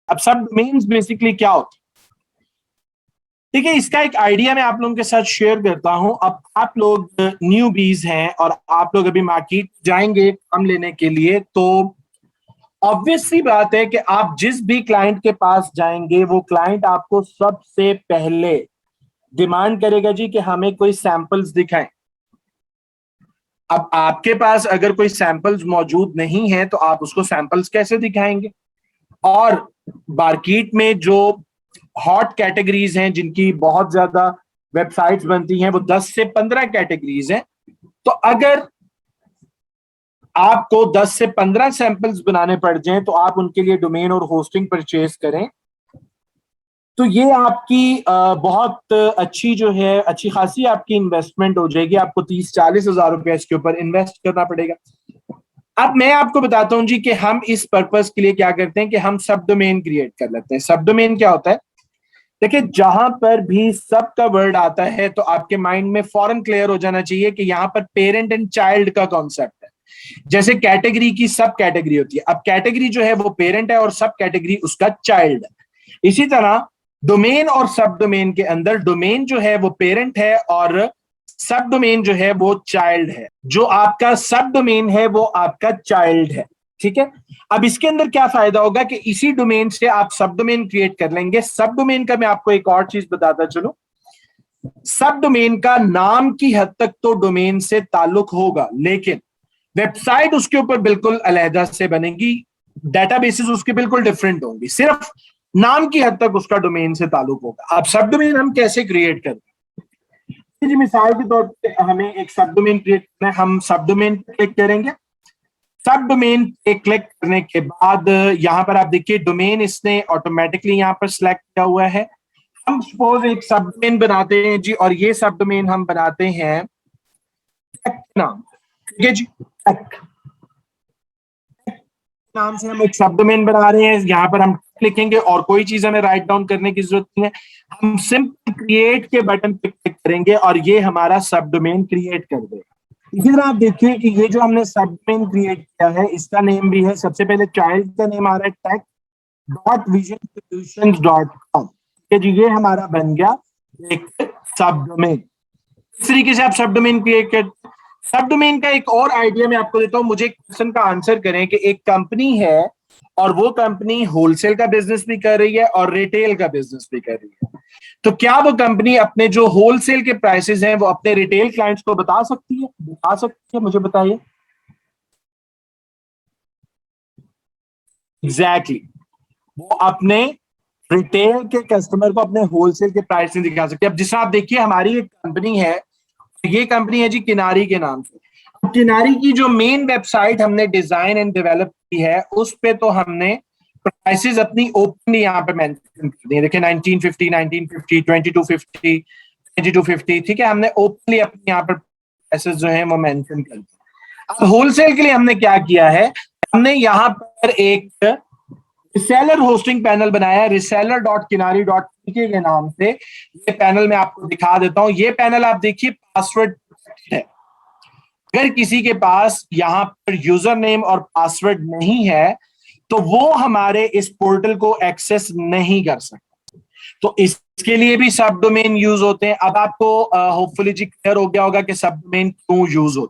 अब सब domains basically क्या होते हैं? ठीक है, इसका एक आइडिया मैं आप लोगों के साथ शेयर करता हूं। अब आप लोग न्यू बीज हैं और आप लोग अभी मार्केट जाएंगे काम लेने के लिए, तो ऑब्वियस सी बात है कि आप जिस भी क्लाइंट के पास जाएंगे वो क्लाइंट आपको सबसे पहले डिमांड करेगा जी कि हमें कोई सैंपल्स दिखाएं। अब आपके पास अगर कोई सैंपल्स मौजूद नहीं है तो आप उसको सैंपल्स कैसे दिखाएंगे? और मार्केट में जो हॉट कैटेगरीज हैं, जिनकी बहुत ज्यादा वेबसाइट्स बनती हैं, वो 10 से 15 कैटेगरीज हैं। तो अगर आपको 10 से 15 सैंपल्स बनाने पड़ जाएं तो आप उनके लिए डोमेन और होस्टिंग परचेज करें, तो ये आपकी बहुत अच्छी जो है, अच्छी खासी आपकी इन्वेस्टमेंट हो जाएगी। आपको 30-40 हजार रुपया इसके ऊपर इन्वेस्ट करना पड़ेगा। अब मैं आपको बताता हूं जी कि हम इस पर्पस के लिए क्या करते हैं कि हम सब डोमेन क्रिएट कर लेते हैं। सब डोमेन क्या होता है? देखिए, जहां पर भी सब का वर्ड आता है तो आपके माइंड में फौरन क्लियर हो जाना चाहिए कि यहां पर पेरेंट एंड चाइल्ड का कॉन्सेप्ट है। जैसे कैटेगरी की सब कैटेगरी होती है, अब कैटेगरी जो है वो पेरेंट है और सब कैटेगरी उसका चाइल्ड है। इसी तरह डोमेन और सब डोमेन के अंदर डोमेन जो है वो पेरेंट है और सब डोमेन जो है वो चाइल्ड है। जो आपका सब डोमेन है वो आपका चाइल्ड है। ठीक है, अब इसके अंदर क्या फायदा होगा कि इसी डोमेन से आप सब डोमेन क्रिएट कर लेंगे। सब डोमेन का मैं आपको एक और चीज बताता चलूं, सब डोमेन का नाम की हद तक तो डोमेन से ताल्लुक होगा, लेकिन वेबसाइट उसके ऊपर बिल्कुल अलहदा से बनेगी, डेटाबेसेस उसके बिल्कुल डिफरेंट होंगी, सिर्फ नाम की हद तक उसका डोमेन से ताल्लुक होगा। अब सब डोमेन हम कैसे क्रिएट करते हैं जी? मिसाल के तौर पे हमें एक सब डोमेन क्रिएट करना है, हम सब डोमेन पे क्लिक करेंगे। सब डोमेन पे क्लिक करने के बाद यहां पर आप देखिए डोमेन इसने ऑटोमेटिकली यहां पर सिलेक्ट किया हुआ है। हम सपोज एक सब डोमेन बनाते हैं जी, और ये सब डोमेन हम बनाते हैं नाम, ठीक है जी, नाम से हम एक सब डोमेन बना रहे हैं। यहाँ पर हम लिखेंगे और कोई चीज हमें राइट डाउन करने की जरूरत नहीं है। हम सिंपल क्रिएट के बटन पे क्लिक करेंगे और ये हमारा सब डोमेन क्रिएट कर देगा। इसी तरह आप देखिए कि ये जो हमने सब डोमेन क्रिएट किया है, इसका नेम भी है, सबसे पहले चाइल्ड का नेम आ रहा है tech.vision.solutions.com। जी, ये हमारा बन गया एक सब डोमेन। इस तरीके से आप सब डोमेन क्रिएट कर। सब डोमेन का एक और आइडिया मैं आपको देता हूं। मुझे एक क्वेश्चन का आंसर करें कि एक कंपनी है और वो कंपनी होलसेल का बिजनेस भी कर रही है और रिटेल का बिजनेस भी कर रही है, तो क्या वो कंपनी अपने जो होलसेल के प्राइसेस हैं वो अपने रिटेल क्लाइंट्स को बता सकती है? बता सकती है? मुझे बताइए। एग्जैक्टली, वो अपने रिटेल के कस्टमर को अपने होलसेल के प्राइस में दिखा सकते हैं। अब जिससे आप देखिए हमारी एक कंपनी है, ये कंपनी है जी किनारी के नाम से। किनारी की जो मेन वेबसाइट हमने डिजाइन एंड डेवलप की है, उस पे तो हमने प्राइसेस अपनी ओपनली यहाँ पे मेंशन कर दी है। देखिए 1950, 1950, 2250, 2250, ठीक है, हमने ओपनली अपने यहाँ पर प्राइसेस जो है वो मेंशन कर दी। अब होलसेल के लिए हमने क्या किया है, हमने यहाँ पर एक रिसेलर होस्टिंग पैनल बनाया है, reseller.kinari.pk के नाम से। ये पैनल मैं आपको दिखा देता हूं। ये पैनल आप देखिए पासवर्ड है। अगर किसी के पास यहाँ पर यूजर नेम और पासवर्ड नहीं है तो वो हमारे इस पोर्टल को एक्सेस नहीं कर सकता। तो इसके लिए भी सब डोमेन यूज होते हैं। अब आपको होपफुली जी क्लियर हो गया होगा कि सब डोमेन क्यों यूज होते हैं।